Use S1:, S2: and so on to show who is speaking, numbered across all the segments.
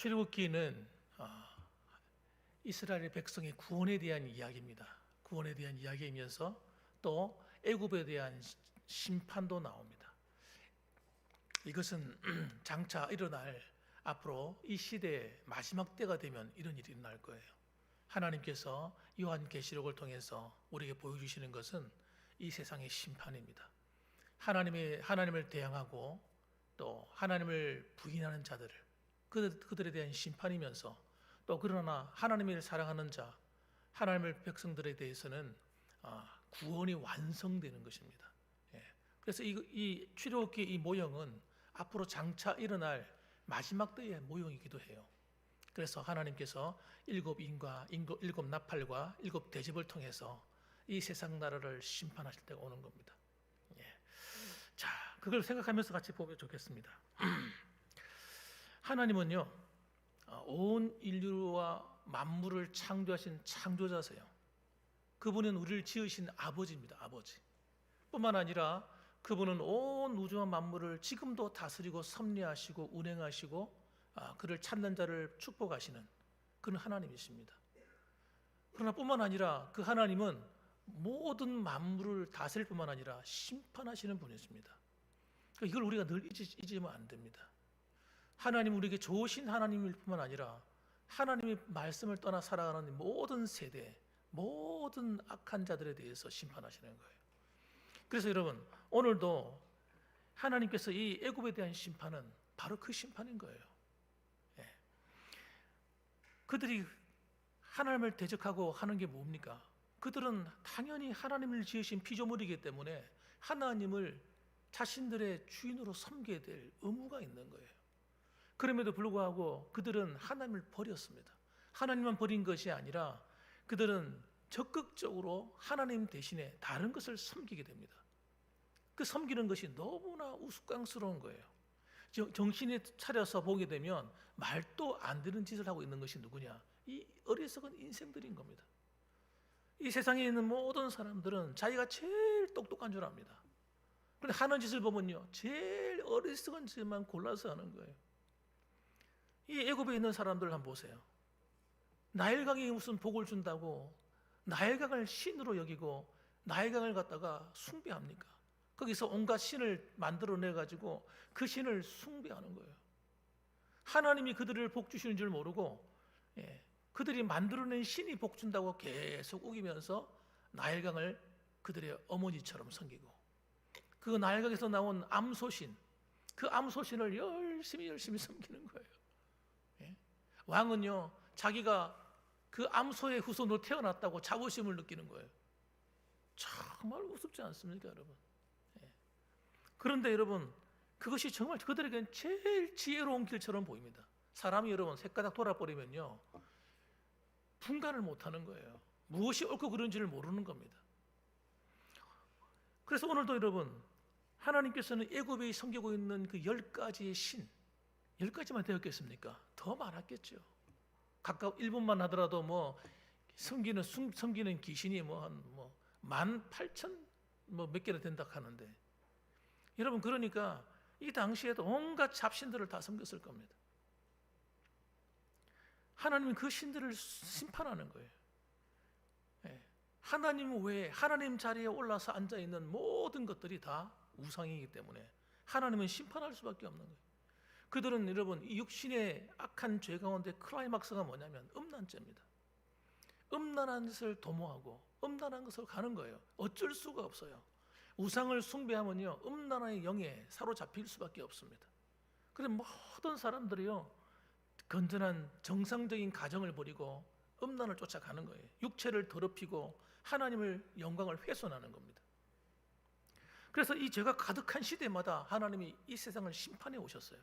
S1: 출애굽기는 이스라엘 백성의 구원에 대한 이야기입니다. 구원에 대한 이야기이면서 또 애굽에 대한 심판도 나옵니다. 이것은 장차 일어날 앞으로 이 시대의 마지막 때가 되면 이런 일이 일어날 거예요. 하나님께서 요한계시록을 통해서 우리에게 보여주시는 것은 이 세상의 심판입니다. 하나님을 대항하고 또 하나님을 부인하는 자들을 그들에 대한 심판이면서 또 그러나 하나님을 사랑하는 자, 하나님의 백성들에 대해서는 구원이 완성되는 것입니다. 그래서 이 출애굽기 이 모형은 앞으로 장차 일어날 마지막 때의 모형이기도 해요. 그래서 하나님께서 일곱 인과 일곱 나팔과 일곱 대접을 통해서 이 세상 나라를 심판하실 때가 오는 겁니다. 자, 그걸 생각하면서 같이 보면 좋겠습니다. 하나님은요, 온 인류와 만물을 창조하신 창조자세요. 그분은 우리를 지으신 아버지입니다. 아버지. 뿐만 아니라 그분은 온 우주와 만물을 지금도 다스리고 섭리하시고 운행하시고 그를 찾는 자를 축복하시는 그런 하나님이십니다. 그러나 뿐만 아니라 그 하나님은 모든 만물을 다스릴 뿐만 아니라 심판하시는 분이십니다. 이걸 우리가 늘 잊으면 안 됩니다. 하나님 우리에게 좋으신 하나님일 뿐만 아니라 하나님의 말씀을 떠나 살아가는 모든 세대, 모든 악한 자들에 대해서 심판하시는 거예요. 그래서 여러분, 오늘도 하나님께서 이 애굽에 대한 심판은 바로 그 심판인 거예요. 그들이 하나님을 대적하고 하는 게 뭡니까? 그들은 당연히 하나님을 지으신 피조물이기 때문에 하나님을 자신들의 주인으로 섬겨야 될 의무가 있는 거예요. 그럼에도 불구하고 그들은 하나님을 버렸습니다. 하나님만 버린 것이 아니라 그들은 적극적으로 하나님 대신에 다른 것을 섬기게 됩니다. 그 섬기는 것이 너무나 우스꽝스러운 거예요. 정신이 차려서 보게 되면 말도 안 되는 짓을 하고 있는 것이 누구냐? 이 어리석은 인생들인 겁니다. 이 세상에 있는 모든 사람들은 자기가 제일 똑똑한 줄 압니다. 그런데 하는 짓을 보면요, 제일 어리석은 짓만 골라서 하는 거예요. 이 애굽에 있는 사람들 한번 보세요. 나일강이 무슨 복을 준다고 나일강을 신으로 여기고 나일강을 갖다가 숭배합니까? 거기서 온갖 신을 만들어내 가지고 그 신을 숭배하는 거예요. 하나님이 그들을 복 주시는 줄 모르고 그들이 만들어낸 신이 복 준다고 계속 우기면서 나일강을 그들의 어머니처럼 섬기고 그 나일강에서 나온 암소신, 그 암소신을 열심히 섬기는 거예요. 왕은요, 자기가 그 암소의 후손으로 태어났다고 자부심을 느끼는 거예요. 정말 우습지 않습니까, 여러분? 그런데 여러분, 그것이 정말 그들에게는 제일 지혜로운 길처럼 보입니다. 사람이 여러분 새까닥 돌아버리면요, 분간을 못하는 거예요. 무엇이 옳고 그른지를 모르는 겁니다. 그래서 오늘도 여러분, 하나님께서는 애굽에 섬기고 있는 그 10가지의 신, 10가지만 되었겠습니까? 더 많았겠죠. 각각 1분만 하더라도 섬기는 귀신이 한 18,000 몇 개나 된다 하는데, 여러분, 그러니까 이 당시에도 온갖 잡신들을 다 섬겼을 겁니다. 하나님은 그 신들을 심판하는 거예요. 하나님 외에 하나님 자리에 올라서 앉아 있는 모든 것들이 다 우상이기 때문에 하나님은 심판할 수밖에 없는 거예요. 그들은 여러분, 이 육신의 악한 죄 가운데 클라이막스가 뭐냐면 음란죄입니다. 음란한 것을 도모하고 음란한 것을 가는 거예요. 어쩔 수가 없어요. 우상을 숭배하면요, 음란의 영에 사로잡힐 수밖에 없습니다. 그래서 모든 사람들이요, 건전한 정상적인 가정을 버리고 음란을 쫓아가는 거예요. 육체를 더럽히고 하나님을 영광을 훼손하는 겁니다. 그래서 이 죄가 가득한 시대마다 하나님이 이 세상을 심판해 오셨어요.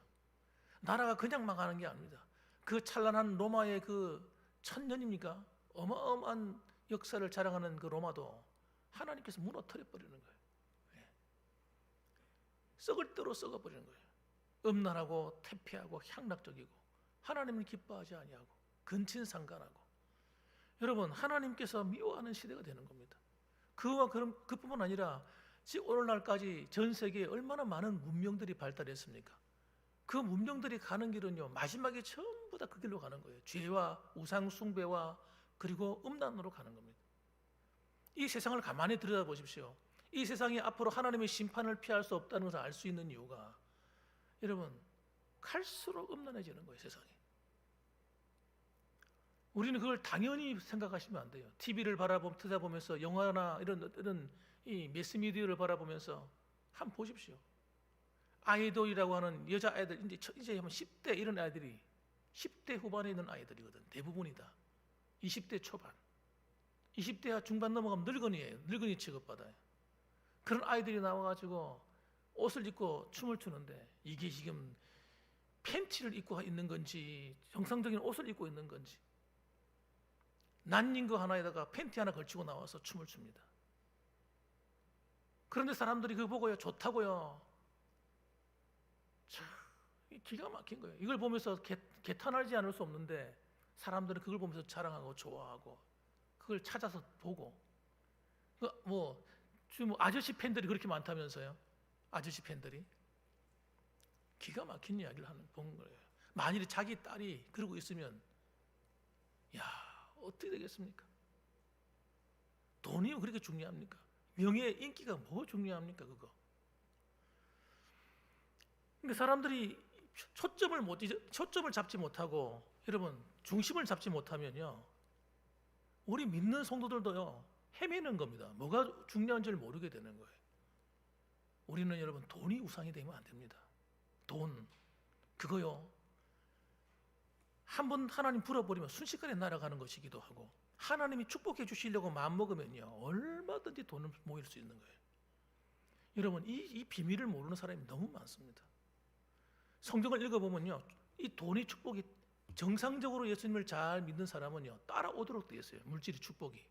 S1: 나라가 그냥 망하는 게 아닙니다. 그 찬란한 로마의 그 1000년입니까? 어마어마한 역사를 자랑하는 그 로마도 하나님께서 무너뜨려 버리는 거예요. 썩을 대로 썩어버리는 거예요. 음란하고 태폐하고 향락적이고 하나님을 기뻐하지 아니하고 근친상간하고, 여러분, 하나님께서 미워하는 시대가 되는 겁니다. 그뿐만 아니라 지금 오늘날까지 전 세계에 얼마나 많은 문명들이 발달했습니까? 그 문명들이 가는 길은요, 마지막에 전부 전부 다 그 길로 가는 거예요. 죄와 우상 숭배와 그리고 음란으로 가는 겁니다. 이 세상을 가만히 들여다보십시오. 이 세상이 앞으로 하나님의 심판을 피할 수 없다는 것을 알 수 있는 이유가 여러분 갈수록 음란해지는 거예요. 세상이. 우리는 그걸 당연히 생각하시면 안 돼요. TV를 찾아보면서 영화나 이런 이 매스미디어를 바라보면서 한번 보십시오. 아이돌이라고 하는 여자 아이들 이제 한 10대 이런 아이들이 10대 후반에 있는 아이들이거든. 대부분이 다 20대 초반, 20대 중반 넘어가면 늙은이에요. 늙은이 취급받아요. 그런 아이들이 나와가지고 옷을 입고 춤을 추는데 이게 지금 팬티를 입고 있는 건지 정상적인 옷을 입고 있는 건지 난닝거 하나에다가 팬티 하나 걸치고 나와서 춤을 춥니다. 그런데 사람들이 그거 보고요 좋다고요. 참 기가 막힌 거예요. 이걸 보면서 개탄하지 않을 수 없는데 사람들은 그걸 보면서 자랑하고 좋아하고 그걸 찾아서 보고 지금 아저씨 팬들이 그렇게 많다면서요. 아저씨 팬들이 기가 막힌 이야기를 본 거예요. 만일에 자기 딸이 그러고 있으면 야 어떻게 되겠습니까? 돈이 그렇게 중요합니까? 명예, 인기가 뭐 중요합니까? 그거. 그러니까 사람들이 초점을 잡지 못하고 여러분 중심을 잡지 못하면요 우리 믿는 성도들도요 헤매는 겁니다. 뭐가 중요한지를 모르게 되는 거예요. 우리는 여러분 돈이 우상이 되면 안 됩니다. 돈 그거요 한번 하나님 불어버리면 순식간에 날아가는 것이기도 하고 하나님이 축복해 주시려고 마음먹으면요 얼마든지 돈을 모일 수 있는 거예요. 여러분 이 비밀을 모르는 사람이 너무 많습니다. 성경을 읽어보면요 이 돈이 축복이 정상적으로 예수님을 잘 믿는 사람은요 따라오도록 되어 있어요. 물질이 축복이.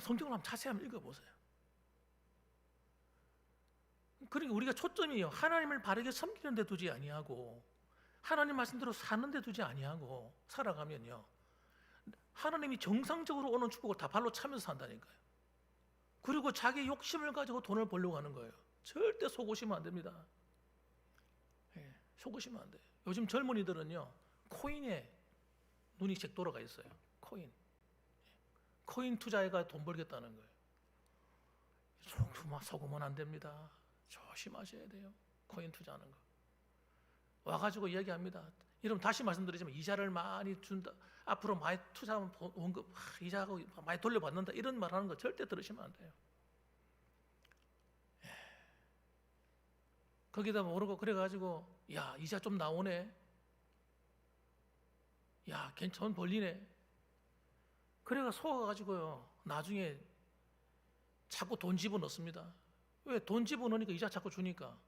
S1: 성경을 한번 자세히 한번 읽어보세요. 그러니까 우리가 초점이요 하나님을 바르게 섬기는 데 두지 아니하고 하나님 말씀대로 사는 데 두지 아니하고 살아가면요 하나님이 정상적으로 오는 축복을 다 발로 차면서 산다니까요. 그리고 자기 욕심을 가지고 돈을 벌려고 하는 거예요. 절대 속으시면 안 됩니다. 속으시면 안 돼요. 요즘 젊은이들은요 코인에 눈이 색 돌아가 있어요. 코인 투자해가 돈 벌겠다는 거예요. 속으면 안 됩니다. 조심하셔야 돼요. 코인 투자하는 거. 와가지고 이야기합니다. 여러분 다시 말씀드리지만 이자를 많이 준다. 앞으로 많이 투자하면 원금 이자하고 많이 돌려받는다. 이런 말하는 거 절대 들으시면 안 돼요. 거기다 모르고 그래가지고 야 이자 좀 나오네. 야 괜찮은 벌리네. 그래가 속아가지고요 나중에 자꾸 돈 집어넣습니다. 왜? 돈 집어넣으니까 이자 자꾸 주니까.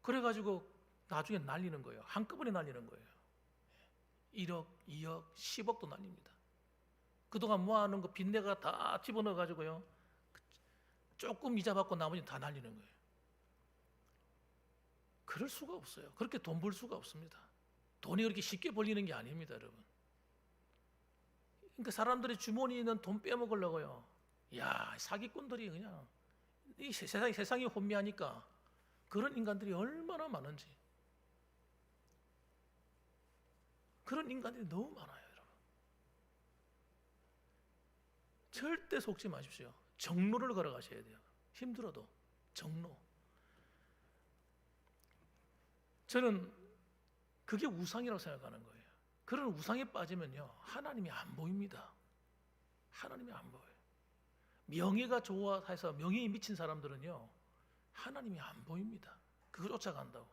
S1: 그래가지고 나중에 날리는 거예요. 한꺼번에 날리는 거예요. 1억, 2억, 10억도 날립니다. 그동안 모아놓은 거 빚내가 다 집어넣어가지고요 조금 이자 받고 나머지는 다 날리는 거예요. 그럴 수가 없어요. 그렇게 돈 벌 수가 없습니다. 돈이 그렇게 쉽게 벌리는 게 아닙니다, 여러분. 그러니까 사람들이 주머니에 있는 돈 빼먹으려고요. 야, 사기꾼들이 그냥 이 세상이 혼미하니까 그런 인간들이 얼마나 많은지. 그런 인간들이 너무 많아요, 여러분. 절대 속지 마십시오. 정로를 걸어가셔야 돼요. 힘들어도 정로. 저는 그게 우상이라고 생각하는 거예요. 그런 우상에 빠지면요 하나님이 안 보입니다. 하나님이 안 보여요. 명예가 좋아해서 명예에 미친 사람들은요 하나님이 안 보입니다. 그거 쫓아간다고.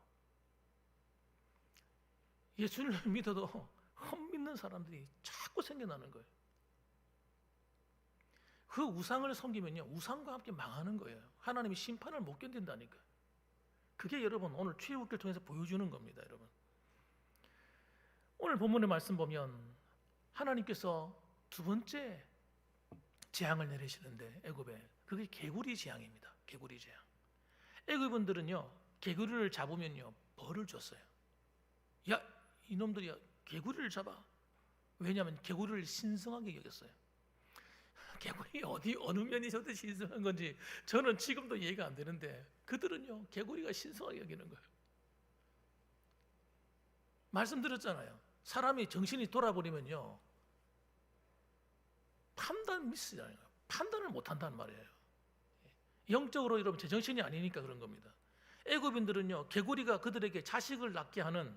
S1: 예수를 믿어도 헛믿는 사람들이 자꾸 생겨나는 거예요. 그 우상을 섬기면요 우상과 함께 망하는 거예요. 하나님이 심판을 못 견딘다니까요. 그게 여러분 오늘 출애굽기를 통해서 보여주는 겁니다. 여러분 오늘 본문의 말씀 보면 하나님께서 두 번째 재앙을 내리시는데 애굽에 그게 개구리 재앙입니다. 개구리 재앙. 애굽인들은요 개구리를 잡으면요 벌을 줬어요. 야 이놈들이 개구리를 잡아. 왜냐하면 개구리를 신성하게 여겼어요. 개구리 어느 면이 저한테 신성한 건지 저는 지금도 이해가 안 되는데 그들은요 개구리가 신성하게 여기는 거예요. 말씀드렸잖아요. 사람이 정신이 돌아버리면요, 판단 미스잖아요. 판단을 못한다는 말이에요. 영적으로 여러분 제정신이 아니니까 그런 겁니다. 애굽인들은요, 개구리가 그들에게 자식을 낳게 하는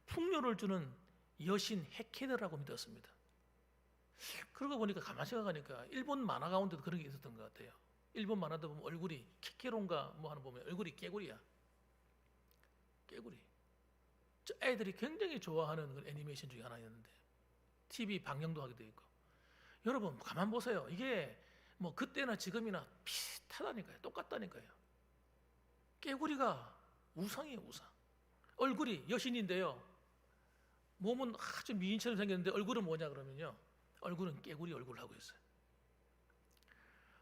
S1: 풍요를 주는 여신 헤케드라고 믿었습니다. 그러고 보니까 가만히 생각하니까 일본 만화 가운데도 그런 게 있었던 것 같아요. 일본 만화도 보면 얼굴이 키케론가 뭐 하는 보면 얼굴이 깨구리야. 깨구리. 저 애들이 굉장히 좋아하는 그 애니메이션 중에 하나였는데 TV 방영도 하게 돼 있고. 여러분 가만 보세요. 이게 뭐 그때나 지금이나 비슷하다니까요. 똑같다니까요. 깨구리가 우상이에요, 우상. 얼굴이 여신인데요. 몸은 아주 미인처럼 생겼는데 얼굴은 뭐냐 그러면요. 얼굴은 깨구리 얼굴을 하고 있어요.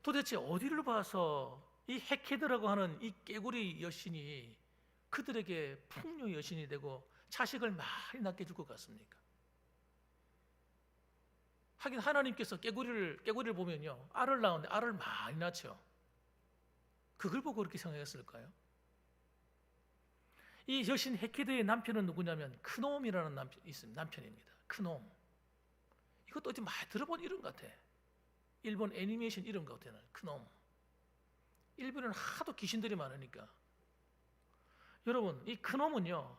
S1: 도대체 어디를 봐서 이 헤케드라고 하는 이 깨구리 여신이 그들에게 풍요 여신이 되고 자식을 많이 낳게 해줄 것 같습니까? 하긴 하나님께서 깨구리를 보면요, 알을 낳았는데 알을 많이 낳죠. 그걸 보고 그렇게 생각했을까요? 이 여신 헤케드의 남편은 누구냐면 크놈이라는 남편입니다. 크놈. 이것도 어디 많이 들어본 이름 같아. 일본 애니메이션 이름 같아요. 크놈. 일본에는 하도 귀신들이 많으니까. 여러분, 이 크놈은요,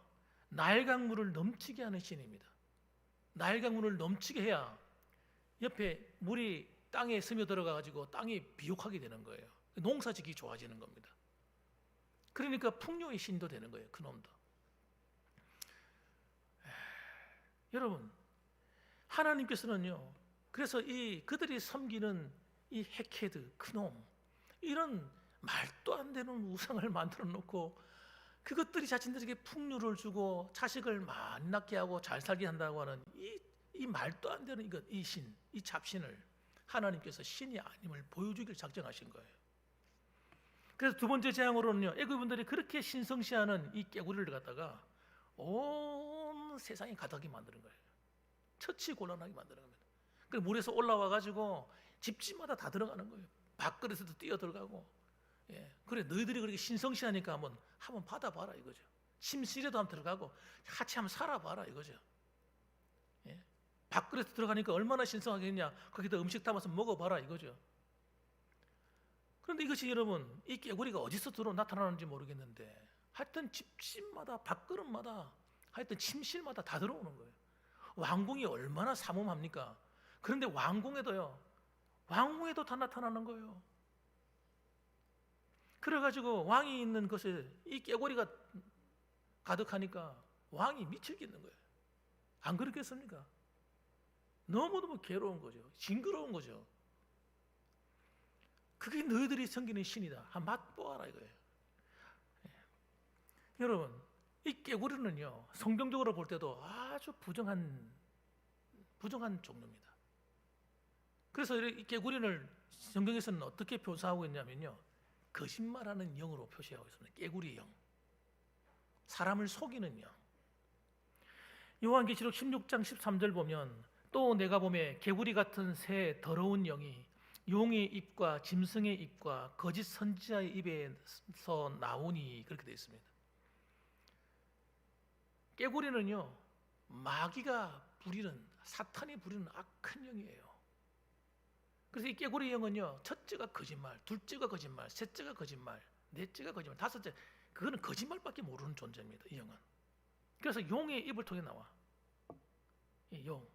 S1: 나일강물을 넘치게 하는 신입니다. 나일강물을 넘치게 해야 옆에 물이 땅에 스며들어가 가지고 땅이 비옥하게 되는 거예요. 농사짓기 좋아지는 겁니다. 그러니까 풍요의 신도 되는 거예요. 그놈도. 여러분, 하나님께서는요, 그래서 이 그들이 섬기는 이 헤케드, 그놈, 이런 말도 안 되는 우상을 만들어 놓고 그것들이 자신들에게 풍요를 주고 자식을 많이 낳게 하고 잘 살게 한다고 하는 이 말도 안 되는 이 신, 이 잡신을 하나님께서 신이 아님을 보여주길 작정하신 거예요. 그래서 두 번째 재앙으로는요, 애굽인들이 그렇게 신성시하는 이 깨구리를 갖다가 온 세상에 가득히 만드는 거예요. 처치곤란하게 만드는 겁니다. 그래서 물에서 올라와 가지고 집집마다 다 들어가는 거예요. 밥그릇에도 뛰어 들어가고. 예. 그래 너희들이 그렇게 신성시하니까 한번 받아봐라 이거죠. 침실에도 한번 들어가고 같이 한번 살아봐라 이거죠. 예. 밥그릇에 들어가니까 얼마나 신성하겠냐. 거기다 음식 담아서 먹어봐라 이거죠. 그런데 이것이 여러분, 이 깨구리가 어디서 나타나는지 모르겠는데 하여튼 집집마다 밥그릇마다 하여튼 침실마다 다 들어오는 거예요. 왕궁이 얼마나 삼엄합니까? 그런데 왕궁에도 다 나타나는 거예요. 그래가지고 왕이 있는 곳에 이 깨구리가 가득하니까 왕이 미치겠는 거예요. 안 그렇겠습니까? 너무너무 괴로운 거죠. 징그러운 거죠. 그게 너희들이 섬기는 신이다. 한 맛보아라 이거예요. 여러분, 이 깨구리는요, 성경적으로 볼 때도 아주 부정한 종류입니다. 그래서 이 깨구리를 성경에서는 어떻게 표사하고 있냐면요, 거짓말하는 영으로 표시하고 있습니다. 깨구리 영, 사람을 속이는 영. 요한계시록 16장 13절 보면 또 내가 보매 개구리 같은 새 더러운 영이 용의 입과 짐승의 입과 거짓 선지자의 입에서 나오니 그렇게 되어 있습니다. 깨구리는요, 마귀가 부리는, 사탄이 부리는 악한 영이에요. 그래서 이 깨구리 영은요, 첫째가 거짓말, 둘째가 거짓말, 셋째가 거짓말, 넷째가 거짓말, 다섯째, 그거는 거짓말밖에 모르는 존재입니다. 이 영은. 그래서 용의 입을 통해 나와. 이 용,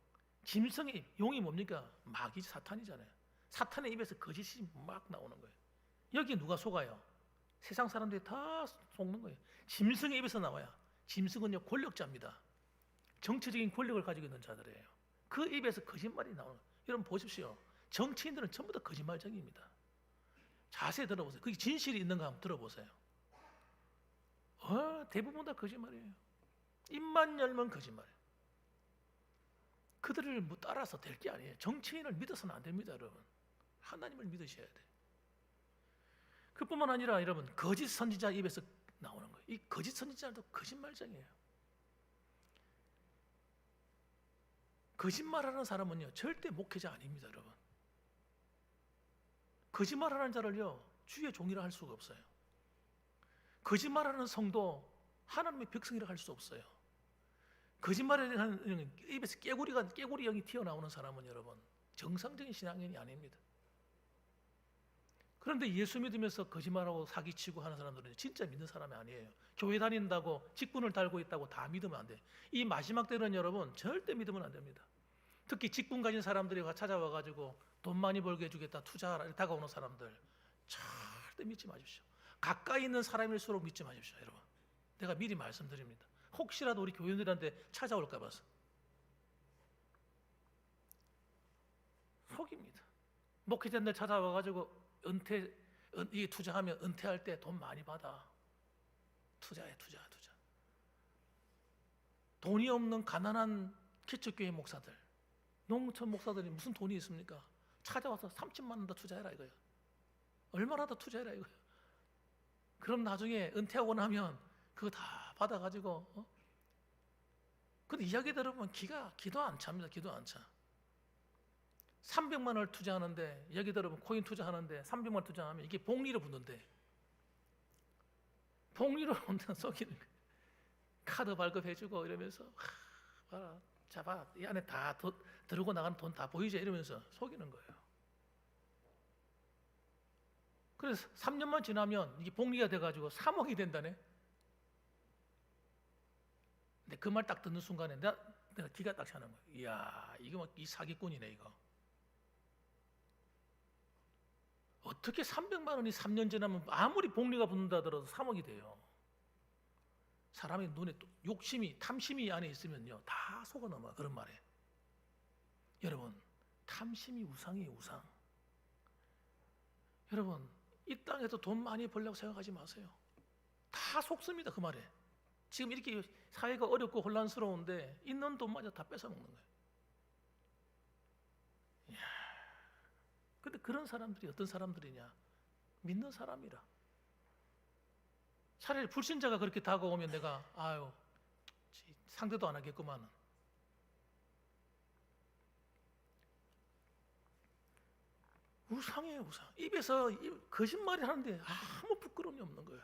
S1: 짐승의 입, 용이 뭡니까? 마귀, 사탄이잖아요. 사탄의 입에서 거짓이 막 나오는 거예요. 여기 누가 속아요? 세상 사람들이 다 속는 거예요. 짐승의 입에서 나와야. 짐승은요, 권력자입니다. 정치적인 권력을 가지고 있는 자들이에요. 그 입에서 거짓말이 나오는 거예요. 여러분 보십시오. 정치인들은 전부 다 거짓말쟁이입니다. 자세히 들어보세요. 그게 진실이 있는가 한번 들어보세요. 대부분 다 거짓말이에요. 입만 열면 거짓말이에요. 그들을 따라서 될 게 아니에요. 정치인을 믿어서는 안 됩니다, 여러분. 하나님을 믿으셔야 돼. 그뿐만 아니라 여러분, 거짓 선지자 입에서 나오는 거예요. 이 거짓 선지자도 거짓말쟁이에요. 거짓말하는 사람은요, 절대 목회자 아닙니다, 여러분. 거짓말하는 자를요, 주의 종이라 할 수가 없어요. 거짓말하는 성도 하나님의 백성이라 할 수 없어요. 거짓말을 하는 입에서 깨구리 영이 튀어나오는 사람은 여러분 정상적인 신앙인이 아닙니다. 그런데 예수 믿으면서 거짓말하고 사기치고 하는 사람들은 진짜 믿는 사람이 아니에요. 교회 다닌다고 직분을 달고 있다고 다 믿으면 안 돼요. 이 마지막 때는 여러분 절대 믿으면 안 됩니다. 특히 직분 가진 사람들이 찾아와가지고 돈 많이 벌게 해주겠다, 투자하라 이렇게 다가오는 사람들 절대 믿지 마십시오. 가까이 있는 사람일수록 믿지 마십시오. 여러분, 내가 미리 말씀드립니다. 혹시라도 우리 교인들한테 찾아올까 봐서 속입니다. 목회자들 찾아와가지고 이 투자하면 은퇴할 때 돈 많이 받아. 투자해. 돈이 없는 가난한 기초교회 목사들, 농촌 목사들이 무슨 돈이 있습니까? 찾아와서 30만 원 더 투자해라 이거예요. 얼마나 더 투자해라 이거예요. 그럼 나중에 은퇴하고 나면 그거 다 받아가지고 근데 이야기 들으면 기도 안 찹니다. 기도 안 차. 300만 원을 투자하는데 여기 들어보면 코인 투자하는데 300만 원 투자하면 이게 복리로 붙는데 복리로 붙는 속이는 거예요. 카드 발급해주고 이러면서 봐라 잡아 이 안에 다 들고 나가는 돈 다 보이죠 이러면서 속이는 거예요. 그래서 3년만 지나면 이게 복리가 돼가지고 3억이 된다네. 근데 그 말 딱 듣는 순간에 내가 기가 딱 차는 거예요. 이야 이거 막 이 사기꾼이네 이거. 어떻게 300만 원이 3년 지나면 아무리 복리가 붙는다 하더라도 3억이 돼요. 사람의 눈에 또 욕심이 탐심이 안에 있으면요 다 속아 넘어요. 그런 말에 여러분 탐심이 우상이에요. 우상. 여러분 이 땅에서 돈 많이 벌려고 생각하지 마세요. 다 속습니다. 그 말에. 지금 이렇게 사회가 어렵고 혼란스러운데 있는 돈마저 다 뺏어먹는 거예요. 이야. 근데 그런 사람들이 어떤 사람들이냐? 믿는 사람이라. 차라리 불신자가 그렇게 다가오면 내가 아유 상대도 안 하겠구만. 우상이에요. 우상. 입에서 거짓말이 하는데 아무 부끄러움이 없는 거예요.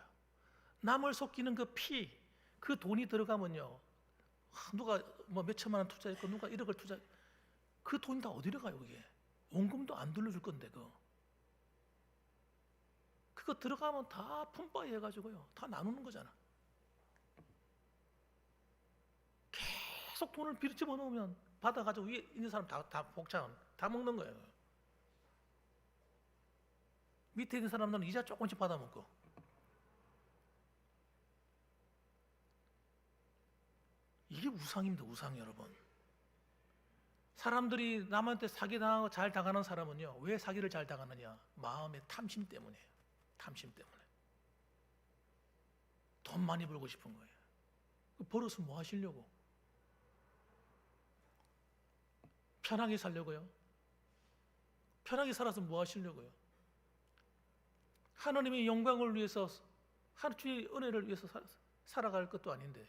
S1: 남을 속이는 그 피, 그 돈이 들어가면요 누가 뭐 몇천만 원 투자했고 누가 1억을 투자, 그 돈이 다 어디로 가요? 그게 원금도 안 돌려줄 건데 그거 들어가면 다 푼바이 해가지고요 다 나누는 거잖아. 계속 돈을 집어넣으면 받아가지고 위에 있는 사람 다 복장 다 먹는 거예요. 밑에 있는 사람들은 이자 조금씩 받아먹고. 이게 우상입니다. 우상. 여러분, 사람들이 남한테 사기당하고 잘 당하는 사람은요 왜 사기를 잘 당하느냐? 마음의 탐심 때문이에요. 탐심 때문에. 돈 많이 벌고 싶은 거예요. 벌어서 뭐 하시려고? 편하게 살려고요? 편하게 살아서 뭐 하시려고요? 하나님의 영광을 위해서, 주의 은혜를 위해서 살아갈 것도 아닌데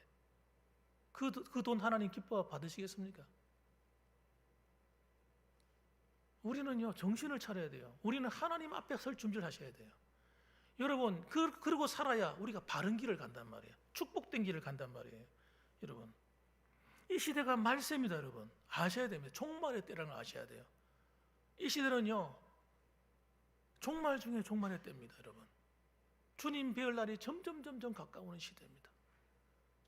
S1: 그 돈 하나님 기뻐 받으시겠습니까? 우리는요 정신을 차려야 돼요. 우리는 하나님 앞에 설 준비를 하셔야 돼요. 여러분 그러고 살아야 우리가 바른 길을 간단 말이에요. 축복된 길을 간단 말이에요. 여러분 이 시대가 말세입니다. 여러분 아셔야 됩니다. 종말의 때라는 걸 아셔야 돼요. 이 시대는요 종말 중에 종말의 때입니다. 여러분 주님 뵐 날이 점점 가까우는 시대입니다.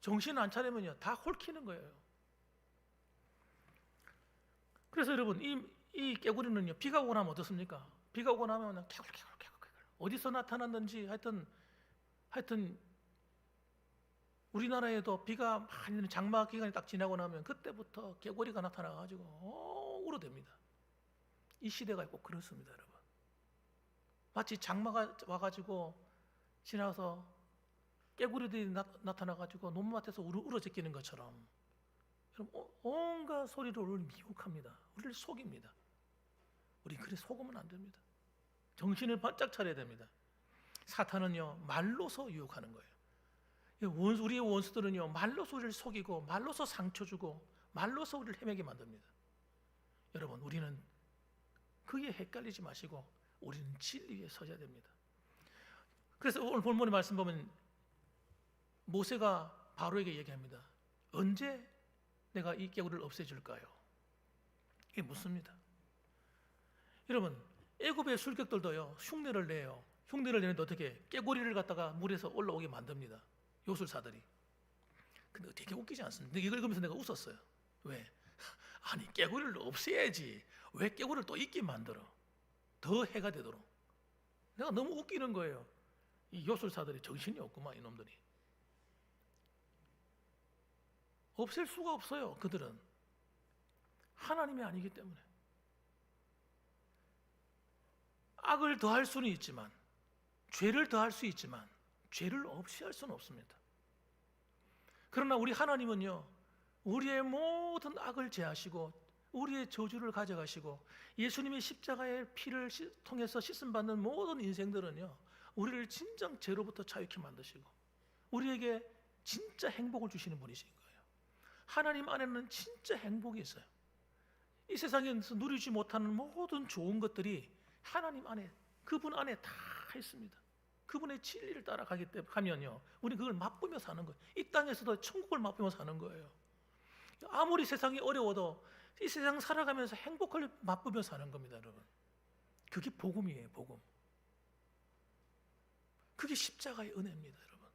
S1: 정신 안 차리면요 다 홀키는 거예요. 그래서 여러분 이 깨구리는요 비가 오고 나면 어떻습니까? 비가 오고 나면 그냥 개굴 어디서 나타났는지 하여튼 우리나라에도 비가 많이 장마 기간이 딱 지나고 나면 그때부터 개구리가 나타나가지고 울어댑니다. 이 시대가 꼭 그렇습니다. 여러분 마치 장마가 와가지고 지나서 깨구리들이 나타나가지고 논밭에서 울어제끼는 것처럼 여러분 온갖 소리로 우리를 미혹합니다. 우리를 속입니다. 우리 그래 속으면 안 됩니다. 정신을 바짝 차려야 됩니다. 사탄은요 말로서 유혹하는 거예요. 우리의 원수들은요 말로서 우리를 속이고 말로서 상처 주고 말로서 우리를 헤매게 만듭니다. 여러분 우리는 그게 헷갈리지 마시고 우리는 진리에 서야 됩니다. 그래서 오늘 본문의 말씀 보면 모세가 바로에게 얘기합니다. 언제 내가 이 깨구리를 없애줄까요? 이게 묻습니다. 여러분, 애굽의 술객들도요 흉내를 내요. 흉내를 내는데 어떻게 깨구리를 갖다가 물에서 올라오게 만듭니다. 요술사들이. 근데 되게 웃기지 않습니까? 이걸 읽으면서 내가 웃었어요. 왜? 아니, 깨구리를 없애야지. 왜 깨구리를 또 있게 만들어? 더 해가 되도록. 내가 너무 웃기는 거예요. 이 요술사들이 정신이 없구만, 이놈들이. 없앨 수가 없어요. 그들은 하나님이 아니기 때문에. 악을 더할 수는 있지만, 죄를 더할 수 있지만 죄를 없이 할 수는 없습니다. 그러나 우리 하나님은요, 우리의 모든 악을 제하시고 우리의 저주를 가져가시고 예수님의 십자가의 피를 통해서 씻음받는 모든 인생들은요, 우리를 진정 죄로부터 자유케 만드시고 우리에게 진짜 행복을 주시는 분이신 거예요. 하나님 안에는 진짜 행복이 있어요. 이 세상에서 누리지 못하는 모든 좋은 것들이 하나님 안에, 그분 안에 다 있습니다. 그분의 진리를 따라가기 때문에 하면요, 우리 그걸 맛보며 사는 거예요. 이 땅에서도 천국을 맛보며 사는 거예요. 아무리 세상이 어려워도 이 세상 살아가면서 행복을 맛보며 사는 겁니다, 여러분. 그게 복음이에요, 복음. 그게 십자가의 은혜입니다, 여러분.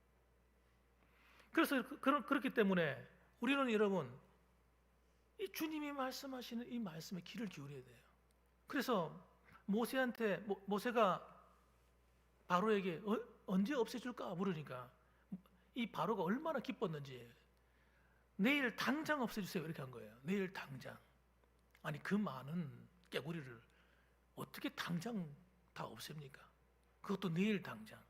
S1: 그래서 그렇기 때문에 우리는 여러분, 이 주님이 말씀하시는 이 말씀에 귀를 기울여야 돼요. 그래서 모세가 바로에게 언제 없애줄까 물으니까 이 바로가 얼마나 기뻤는지, 내일 당장 없애주세요 이렇게 한 거예요. 내일 당장. 아니, 그 많은 깨구리를 어떻게 당장 다 없앱니까? 그것도 내일 당장.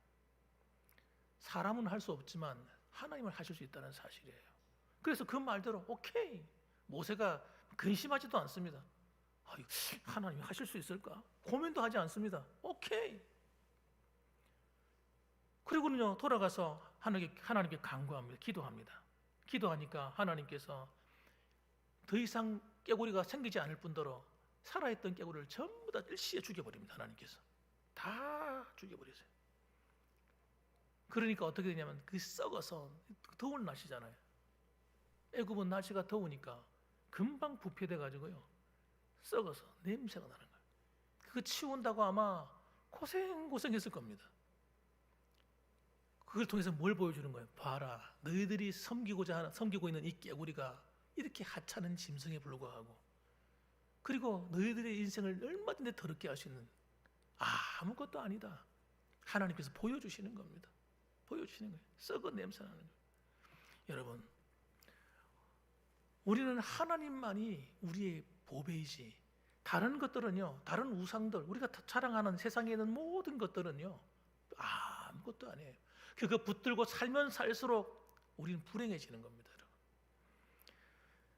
S1: 사람은 할 수 없지만 하나님은 하실 수 있다는 사실이에요. 그래서 그 말대로 오케이, 모세가 근심하지도 않습니다. 하나님이 하실 수 있을까? 고민도 하지 않습니다. 오케이. 그리고는요, 돌아가서 하나님께 간구합니다. 기도합니다. 기도하니까 하나님께서 더 이상 깨구리가 생기지 않을 뿐더러 살아있던 깨구리를 전부 다 일시에 죽여버립니다. 하나님께서 다 죽여버리세요. 그러니까 어떻게 되냐면, 그 썩어서, 더운 날씨잖아요. 애굽은 날씨가 더우니까 금방 부패돼 가지고요, 썩어서 냄새가 나는 거예요. 그거 치운다고 아마 고생했을 겁니다. 그걸 통해서 뭘 보여주는 거예요? 봐라, 너희들이 섬기고 있는 이 깨구리가 이렇게 하찮은 짐승에 불과하고, 그리고 너희들의 인생을 얼마든지 더럽게 할 수 있는 아무것도 아니다. 하나님께서 보여주시는 겁니다. 보여주시는 거예요. 썩은 냄새 나는 거예요. 여러분, 우리는 하나님만이 우리의 보배이지, 다른 것들은요, 다른 우상들, 우리가 자랑하는 세상에 있는 모든 것들은요, 아무것도 아니에요. 그거 붙들고 살면 살수록 우리는 불행해지는 겁니다, 여러분.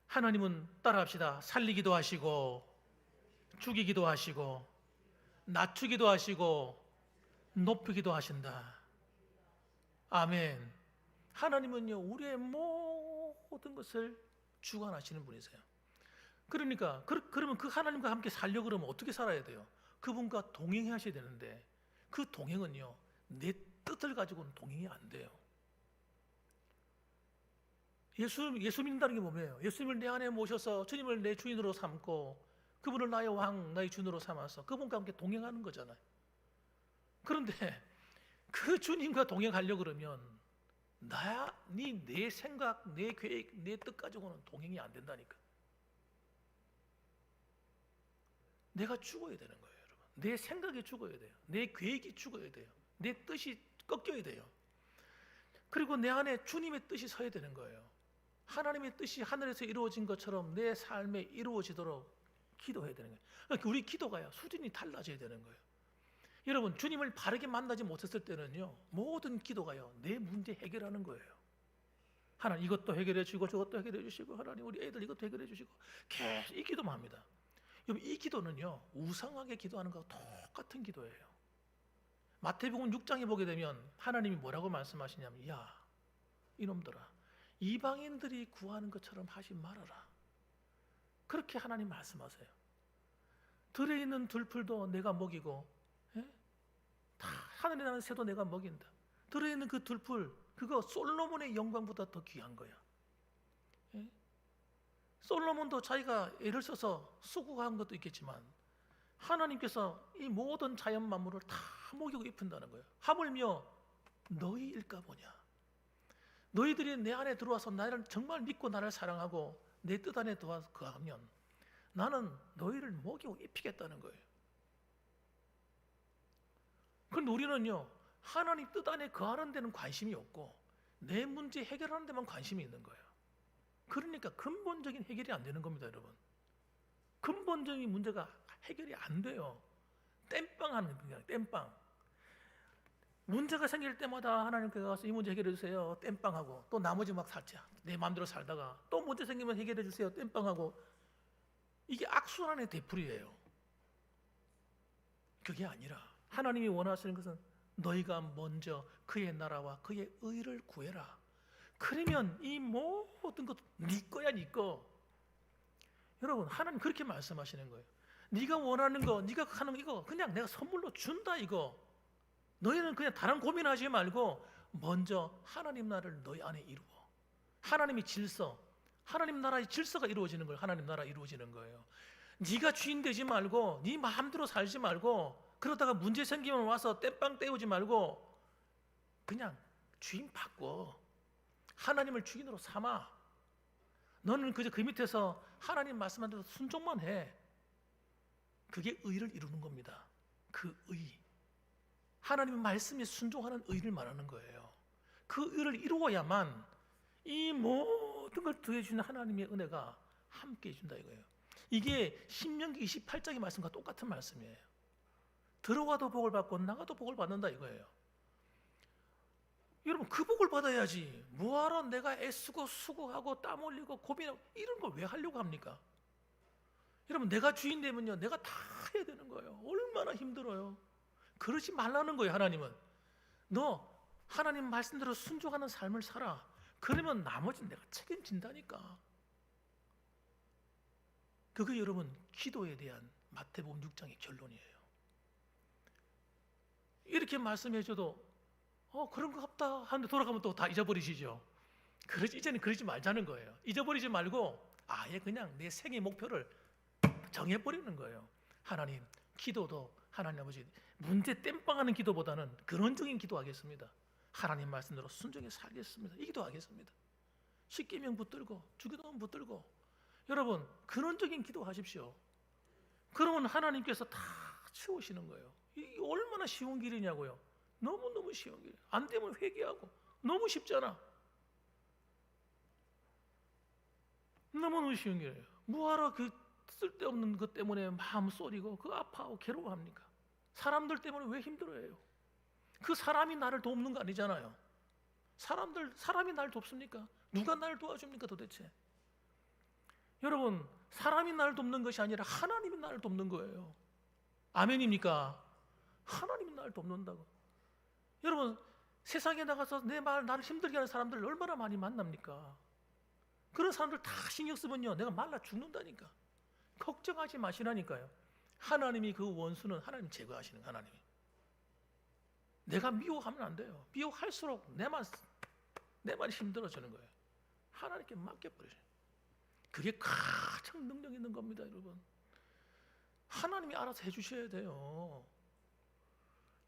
S1: 하나님은 따라합시다. 살리기도 하시고, 죽이기도 하시고, 낮추기도 하시고, 높이기도 하신다. 아멘. 하나님은요, 우리의 모든 것을 주관하시는 분이세요. 그러니까 그러면 그 하나님과 함께 살려고 그러면 어떻게 살아야 돼요? 그분과 동행하셔야 되는데, 그 동행은요, 내 뜻을 가지고는 동행이 안 돼요. 예수 믿는다는 게 뭐예요? 예수님을 내 안에 모셔서 주님을 내 주인으로 삼고 그분을 나의 왕, 나의 주인으로 삼아서 그분과 함께 동행하는 거잖아요. 그런데 그 주님과 동행하려고 그러면 내 생각, 내 계획, 내 뜻 가지고는 동행이 안 된다니까. 내가 죽어야 되는 거예요, 여러분. 내 생각이 죽어야 돼요. 내 계획이 죽어야 돼요. 내 뜻이 꺾여야 돼요. 그리고 내 안에 주님의 뜻이 서야 되는 거예요. 하나님의 뜻이 하늘에서 이루어진 것처럼 내 삶에 이루어지도록 기도해야 되는 거예요. 그러니까 우리 기도가요, 수준이 달라져야 되는 거예요. 여러분, 주님을 바르게 만나지 못했을 때는요, 모든 기도가요, 내 문제 해결하는 거예요. 하나님 이것도 해결해 주시고 저것도 해결해 주시고, 하나님 우리 애들 이것도 해결해 주시고, 계속 이 기도만 합니다. 여러분, 이 기도는요, 우상하게 기도하는 거하고 똑같은 기도예요. 마태복음 6장에 보게 되면 하나님이 뭐라고 말씀하시냐면, 야, 이놈들아, 이방인들이 구하는 것처럼 하지 말아라. 그렇게 하나님 말씀하세요. 들에 있는 들풀도 내가 먹이고, 다 하늘에 나는 새도 내가 먹인다. 들에 있는 그 들풀, 그거 솔로몬의 영광보다 더 귀한 거야. 솔로몬도 자기가 애를 써서 수고한 것도 있겠지만 하나님께서 이 모든 자연 만물을 다 먹이고 입힌다는 거예요. 하물며 너희일까 보냐. 너희들이 내 안에 들어와서 나를 정말 믿고 나를 사랑하고 내 뜻 안에 들어와서 거하면 나는 너희를 먹이고 입히겠다는 거예요. 그런데 우리는요, 하나님 뜻 안에 거하는 데는 관심이 없고 내 문제 해결하는 데만 관심이 있는 거예요. 그러니까 근본적인 해결이 안 되는 겁니다, 여러분. 근본적인 문제가 해결이 안 돼요. 땜빵하는 거예요, 땜빵. 문제가 생길 때마다 하나님께 가서 이 문제 해결해 주세요, 땜빵하고 또 나머지 막 살자 내 마음대로 살다가 또 문제 생기면 해결해 주세요, 땜빵하고. 이게 악순환의 되풀이예요. 그게 아니라 하나님이 원하시는 것은 너희가 먼저 그의 나라와 그의 의를 구해라. 그러면 이 모든 것 네 거야, 네 거. 여러분, 하나님 그렇게 말씀하시는 거예요. 네가 원하는 거, 네가 하는 이거 그냥 내가 선물로 준다, 이거. 너희는 그냥 다른 고민하지 말고 먼저 하나님 나라를 너희 안에 이루어. 하나님의 질서, 하나님 나라의 질서가 이루어지는 거예요. 하나님 나라 이루어지는 거예요. 네가 주인 되지 말고 네 마음대로 살지 말고 그러다가 문제 생기면 와서 땜빵 때우지 말고 그냥 주인 바꿔. 하나님을 주인으로 삼아. 너는 그저 그 밑에서 하나님 말씀한 대로 순종만 해. 그게 의를 이루는 겁니다. 그 의. 하나님의 말씀에 순종하는 의를 말하는 거예요. 그 의를 이루어야만 이 모든 걸 더해주는 하나님의 은혜가 함께 해준다 이거예요. 이게 신명기 28장의 말씀과 똑같은 말씀이에요. 들어와도 복을 받고 나가도 복을 받는다 이거예요. 여러분, 그 복을 받아야지 뭐하러 내가 애쓰고 수고하고 땀 흘리고 고민하고 이런 걸 왜 하려고 합니까? 여러분, 내가 주인 되면요, 내가 다 해야 되는 거예요. 얼마나 힘들어요. 그러지 말라는 거예요. 하나님은 너 하나님 말씀대로 순종하는 삶을 살아. 그러면 나머지는 내가 책임진다니까. 그게 여러분 기도에 대한 마태복음 6장의 결론이에요. 이렇게 말씀해줘도 그런 거 없다 하는데 돌아가면 또 다 잊어버리시죠. 이제는 그러지 말자는 거예요. 잊어버리지 말고 아예 그냥 내 생애 목표를 정해버리는 거예요. 하나님, 기도도 하나님 아버지 문제 땜빵하는 기도보다는 근원적인 기도하겠습니다. 하나님 말씀대로 순종해 살겠습니다. 이 기도하겠습니다. 십계명 붙들고 주기도문 붙들고 여러분 근원적인 기도하십시오. 그러면 하나님께서 다 채우시는 거예요. 이게 얼마나 쉬운 길이냐고요. 너무너무 쉬운 길. 안 되면 회개하고. 너무 쉽잖아. 너무너무 쉬운 길이에요. 뭐하러 그 쓸데없는 것 때문에 마음 쏠이고 그 아파하고 괴로워합니까? 사람들 때문에 왜 힘들어해요? 그 사람이 나를 돕는 거 아니잖아요. 사람이 나를 돕습니까? 누가 나를 도와줍니까 도대체? 여러분, 사람이 나를 돕는 것이 아니라 하나님이 나를 돕는 거예요. 아멘입니까? 하나님이 나를 돕는다고. 여러분, 세상에 나가서 나를 힘들게 하는 사람들 얼마나 많이 만납니까? 그런 사람들 다 신경 쓰면요, 내가 말라 죽는다니까. 걱정하지 마시라니까요. 하나님이 그 원수는 하나님 제거하시는 하나님이. 내가 미워하면 안 돼요. 미워할수록 내만 힘들어지는 거예요. 하나님께 맡겨버리세요. 그게 가장 능력 있는 겁니다, 여러분. 하나님이 알아서 해주셔야 돼요.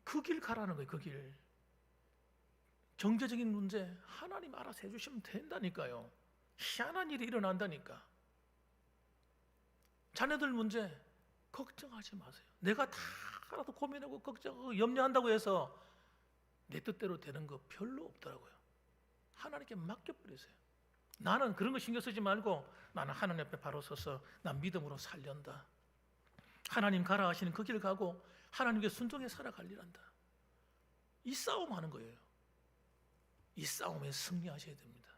S1: 그 길 가라는 거예요, 그 길. 경제적인 문제 하나님 알아서 해주시면 된다니까요. 희한한 일이 일어난다니까. 자녀들 문제 걱정하지 마세요. 내가 다 알아서 고민하고 걱정하고 염려한다고 해서 내 뜻대로 되는 거 별로 없더라고요. 하나님께 맡겨버리세요. 나는 그런 거 신경 쓰지 말고 나는 하나님 옆에 바로 서서 난 믿음으로 살련다. 하나님 가라 하시는 그 길 가고 하나님께 순종해 살아갈리란다. 이 싸움 하는 거예요. 이 싸움에 승리하셔야 됩니다.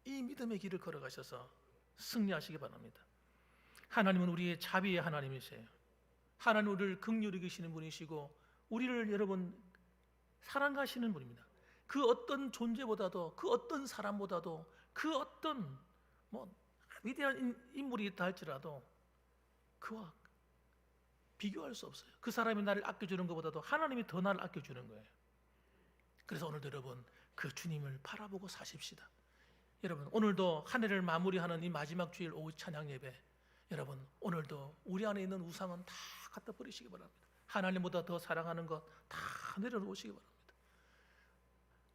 S1: 이 믿음의 길을 걸어가셔서 승리하시기 바랍니다. 하나님은 우리의 자비의 하나님이세요. 하나님 우리를 긍휼히 여기시는 분이시고 우리를 여러분 사랑하시는 분입니다. 그 어떤 존재보다도 그 어떤 사람보다도 그 어떤 위대한 인물이 있다 할지라도 그와 비교할 수 없어요. 그 사람이 나를 아껴주는 것보다도 하나님이 더 나를 아껴주는 거예요. 그래서 오늘도 여러분 그 주님을 바라보고 사십시다. 여러분, 오늘도 한 해를 마무리하는 이 마지막 주일 오후 찬양 예배, 여러분 오늘도 우리 안에 있는 우상은 다 갖다 버리시기 바랍니다. 하나님보다 더 사랑하는 것 다 내려놓으시기 바랍니다.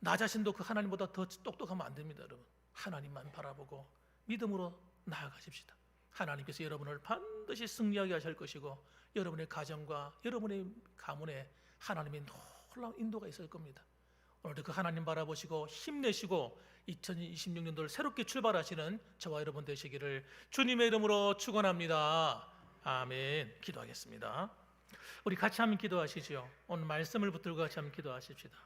S1: 나 자신도 그 하나님보다 더 똑똑하면 안 됩니다. 여러분, 하나님만 바라보고 믿음으로 나아가십시다. 하나님께서 여러분을 반드시 승리하게 하실 것이고, 여러분의 가정과 여러분의 가문에 하나님의 놀라운 인도가 있을 겁니다. 오늘도 그 하나님 바라보시고 힘내시고 2026년도를 새롭게 출발하시는 저와 여러분 되시기를 주님의 이름으로 축원합니다. 아멘. 기도하겠습니다. 우리 같이 한번 기도하시죠. 오늘 말씀을 붙들고 같이 한번 기도하십시다.